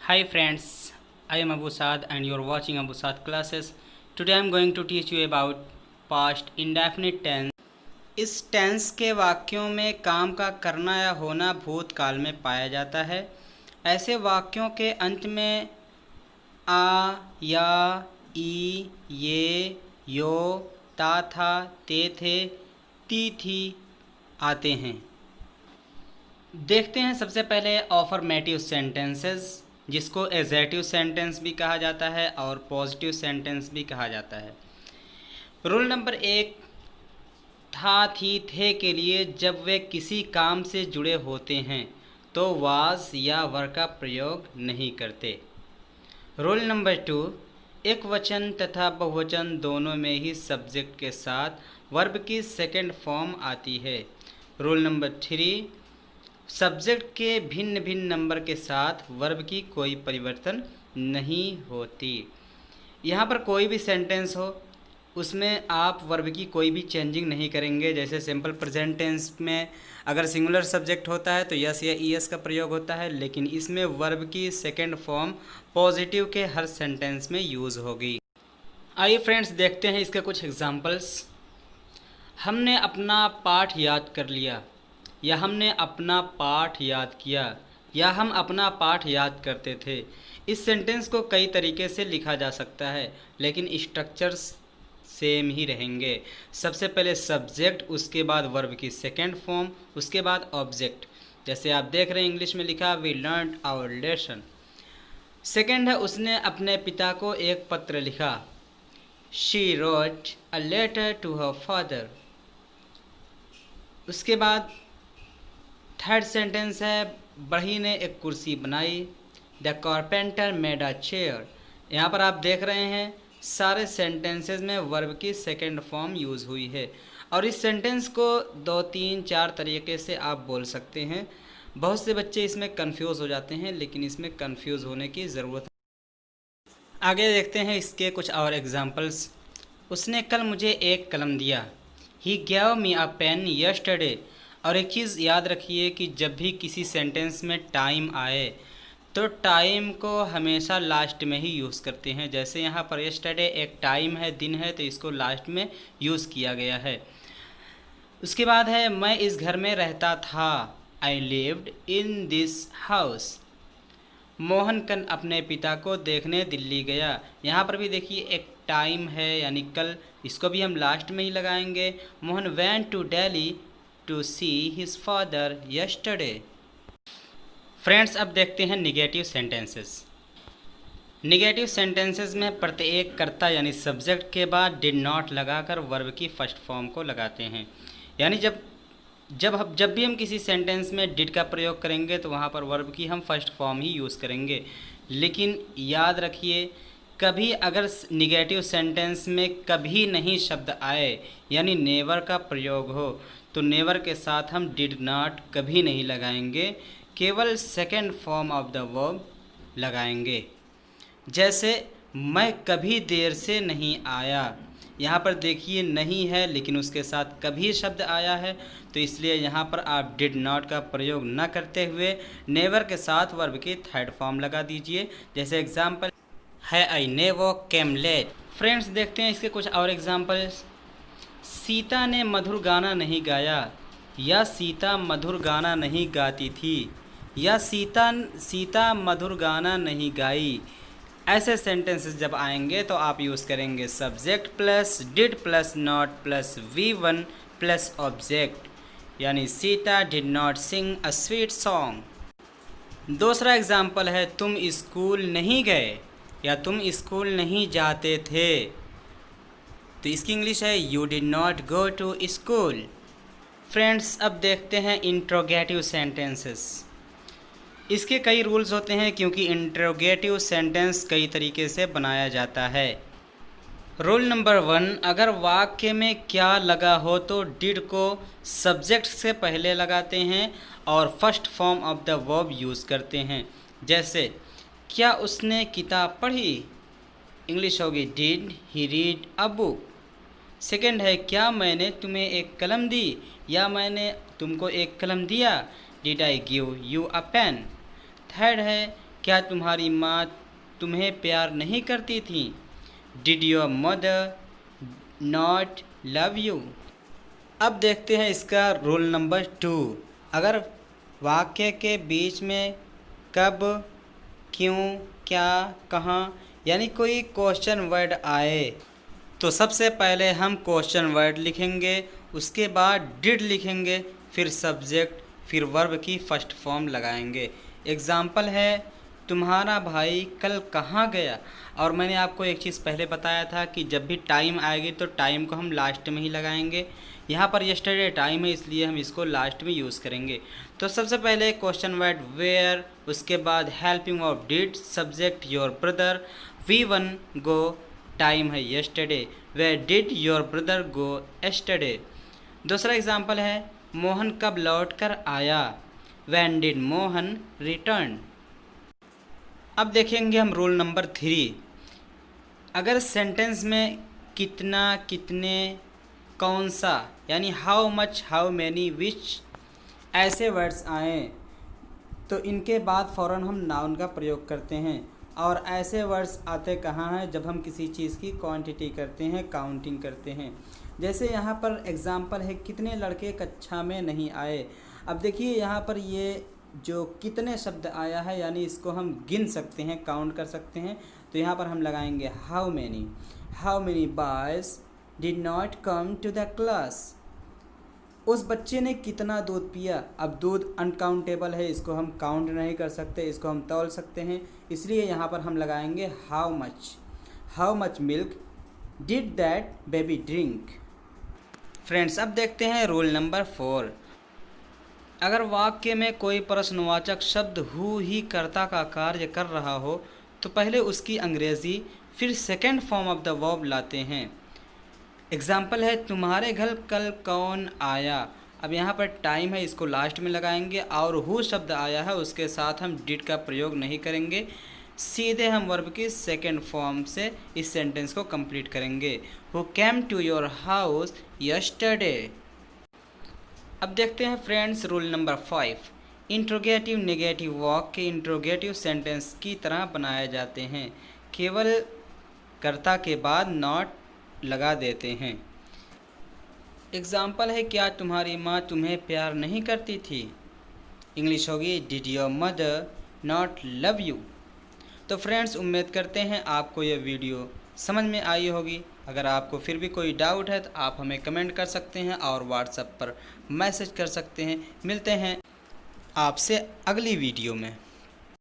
Hi friends, I am Abu Saad and you are watching Abu Saad classes. Today I am going to teach you about past indefinite tense. इस tense के वाक्यों में काम का करना या होना भूतकाल में पाया जाता है। ऐसे वाक्यों के अंत में आ, या, ई, ये, यो, ता था, ते थे, ती थी आते हैं। देखते हैं सबसे पहले अफर्मेटिव सेंटेंसेस, जिसको एग्जेक्टिव सेंटेंस भी कहा जाता है और पॉजिटिव सेंटेंस भी कहा जाता है। रूल नंबर 1, था, थी, थे के लिए जब वे किसी काम से जुड़े होते हैं तो वाज या वर का प्रयोग नहीं करते। रूल नंबर 2, एक वचन तथा बहुवचन दोनों में ही सब्जेक्ट के साथ वर्ब की सेकंड फॉर्म आती है। रूल नंबर 3, सब्जेक्ट के भिन्न भिन्न नंबर के साथ वर्ब की कोई परिवर्तन नहीं होती। यहाँ पर कोई भी सेंटेंस हो उसमें आप वर्ब की कोई भी चेंजिंग नहीं करेंगे। जैसे सिंपल प्रेजेंट टेंस में अगर सिंगुलर सब्जेक्ट होता है तो यस या ईएस का प्रयोग होता है, लेकिन इसमें वर्ब की सेकंड फॉर्म पॉजिटिव के हर सेंटेंस में यूज़ होगी। आइए फ्रेंड्स देखते हैं इसके कुछ एग्जांपल्स। हमने अपना पाठ याद कर लिया, या हमने अपना पाठ याद किया, या हम अपना पाठ याद करते थे। इस सेंटेंस को कई तरीके से लिखा जा सकता है, लेकिन स्ट्रक्चर्स सेम ही रहेंगे। सबसे पहले सब्जेक्ट, उसके बाद वर्ब की सेकंड फॉर्म, उसके बाद ऑब्जेक्ट। जैसे आप देख रहे हैं इंग्लिश में लिखा we learned our lesson. Second है उसने अपने पिता को एक पत्र लिखा, she wrote a letter to her father. उसके बाद थर्ड सेंटेंस है बढ़ई ने एक कुर्सी बनाई, the carpenter made a chair. यहाँ पर आप देख रहे हैं सारे सेंटेंसेस में वर्ब की सेकंड फॉर्म यूज़ हुई है, और इस सेंटेंस को 2, 3, 4 तरीके से आप बोल सकते हैं। बहुत से बच्चे इसमें कंफ्यूज हो जाते हैं, लेकिन इसमें कंफ्यूज होने की ज़रूरत है। आगे देखते हैं इसके कुछ और एग्जांपल्स। उसने कल मुझे एक कलम दिया, ही गैव मी अ पेन यस्टरडे। और एक चीज़ याद रखिए कि जब भी किसी सेंटेंस में टाइम आए तो टाइम को हमेशा लास्ट में ही यूज़ करते हैं। जैसे यहाँ पर यस्टरडे एक टाइम है, दिन है, तो इसको लास्ट में यूज़ किया गया है। उसके बाद है मैं इस घर में रहता था, I lived in this house. Mohan कल अपने पिता को देखने दिल्ली गया। यहाँ पर भी देखिए एक टाइम है यानी कल, इसको भी हम लास्ट में ही लगाएंगे। Mohan went to Delhi to see his father yesterday. Friends अब देखते हैं निगेटिव सेंटेंसेस। निगेटिव सेंटेंसेस में प्रत्येक कर्ता यानी सब्जेक्ट के बाद डिड नॉट लगाकर वर्ब की फर्स्ट फॉर्म को लगाते हैं। यानी जब भी हम किसी सेंटेंस में डिड का प्रयोग करेंगे तो वहाँ पर वर्ब की हम फर्स्ट फॉर्म ही यूज़ करेंगे। लेकिन याद रखिए कभी अगर निगेटिव सेंटेंस में कभी नहीं शब्द आए यानी नेवर का प्रयोग हो तो नेवर के साथ हम डिड नॉट कभी नहीं लगाएंगे, केवल second form of the verb लगाएंगे। जैसे मैं कभी देर से नहीं आया, यहाँ पर देखिए नहीं है लेकिन उसके साथ कभी शब्द आया है, तो इसलिए यहाँ पर आप डिड नॉट का प्रयोग न करते हुए नेवर के साथ वर्ब की थर्ड फॉर्म लगा दीजिए। जैसे एग्जाम्पल है I never came late. Friends देखते हैं इसके कुछ और एग्जाम्पल्स। सीता ने मधुर गाना नहीं गाया, या सीता मधुर गाना नहीं गाती थी, या सीता मधुर गाना नहीं गाई। ऐसे सेंटेंसेस जब आएंगे तो आप यूज़ करेंगे subject plus did plus not plus V1 plus object, यानी Sita did not sing a sweet song. दूसरा एग्जाम्पल है तुम स्कूल नहीं गए, या तुम स्कूल नहीं जाते थे, तो इसकी इंग्लिश है you did not go to school. Friends अब देखते हैं इंट्रोगेटिव सेंटेंसेस। इसके कई रूल्स होते हैं क्योंकि इंट्रोगेटिव सेंटेंस कई तरीके से बनाया जाता है। रूल नंबर 1, अगर वाक्य में क्या लगा हो तो डिड को सब्जेक्ट से पहले लगाते हैं और first form of the verb use करते हैं। जैसे क्या उसने किताब पढ़ी, इंग्लिश होगी did he read a book. Second है क्या मैंने तुम्हें एक कलम दी, या मैंने तुमको एक कलम दिया, did I give you a pen. Third है क्या तुम्हारी माँ तुम्हें प्यार नहीं करती थी? Did your mother not love you? अब देखते हैं इसका रूल नंबर 2। अगर वाक्य के बीच में कब, क्यों, क्या, कहाँ यानी कोई क्वेश्चन वर्ड आए तो सबसे पहले हम क्वेश्चन वर्ड लिखेंगे, उसके बाद डिड लिखेंगे, फिर सब्जेक्ट, फिर वर्ब की फर्स्ट फॉर्म लगाएंगे। एग्ज़ाम्पल है तुम्हारा भाई कल कहाँ गया। और मैंने आपको एक चीज़ पहले बताया था कि जब भी टाइम आएगी तो टाइम को हम लास्ट में ही लगाएंगे। यहाँ पर यस्टरडे टाइम है इसलिए हम इसको लास्ट में यूज़ करेंगे। तो सबसे पहले क्वेश्चन वर्ड वेयर, उसके बाद helping of did, subject your brother, V one go, time है yesterday, where did your brother go yesterday. दूसरा एग्जाम्पल है मोहन कब लौट कर आया, व्हेन डिड मोहन रिटर्न। अब देखेंगे हम रूल नंबर 3। अगर सेंटेंस में कितना, कितने, कौन सा यानी हाउ मच, हाउ मैनी, विच ऐसे वर्ड्स आएँ तो इनके बाद फ़ौरन हम नाउन का प्रयोग करते हैं। और ऐसे वर्ड्स आते कहाँ हैं? जब हम किसी चीज़ की क्वांटिटी करते हैं, काउंटिंग करते हैं। जैसे यहाँ पर एग्ज़ाम्पल है कितने लड़के कक्षा में नहीं आए। अब देखिए यहाँ पर ये जो कितने शब्द आया है यानी इसको हम गिन सकते हैं, काउंट कर सकते हैं। तो यहाँ पर हम लगाएंगे how many boys did not come to the class. उस बच्चे ने कितना दूध पिया। अब दूध अनकाउंटेबल है, इसको हम काउंट नहीं कर सकते, इसको हम तौल सकते हैं, इसलिए यहाँ पर हम लगाएंगे how much milk did that baby drink. Friends अब देखते हैं रूल नंबर 4। अगर वाक्य में कोई प्रश्नवाचक शब्द हु ही कर्ता का कार्य कर रहा हो तो पहले उसकी अंग्रेज़ी फिर second form of the verb लाते हैं। एग्ज़ाम्पल है तुम्हारे घर कल कौन आया। अब यहाँ पर टाइम है, इसको लास्ट में लगाएंगे और हु शब्द आया है उसके साथ हम डिड का प्रयोग नहीं करेंगे, सीधे हम वर्ब की सेकेंड फॉर्म से इस सेंटेंस को कंप्लीट करेंगे। Who came to your house yesterday. अब देखते हैं friends rule number 5। Interrogative negative वाक्य इंट्रोगेटिव सेंटेंस की तरह बनाए जाते हैं, केवल कर्ता के बाद नॉट लगा देते हैं। एग्ज़ाम्पल है क्या तुम्हारी माँ तुम्हें प्यार नहीं करती थी। इंग्लिश होगी did your mother not love you. तो फ्रेंड्स उम्मीद करते हैं आपको यह वीडियो समझ में आई होगी। अगर आपको फिर भी कोई डाउट है तो आप हमें कमेंट कर सकते हैं और व्हाट्सएप पर मैसेज कर सकते हैं। मिलते हैं आपसे अगली वीडियो में।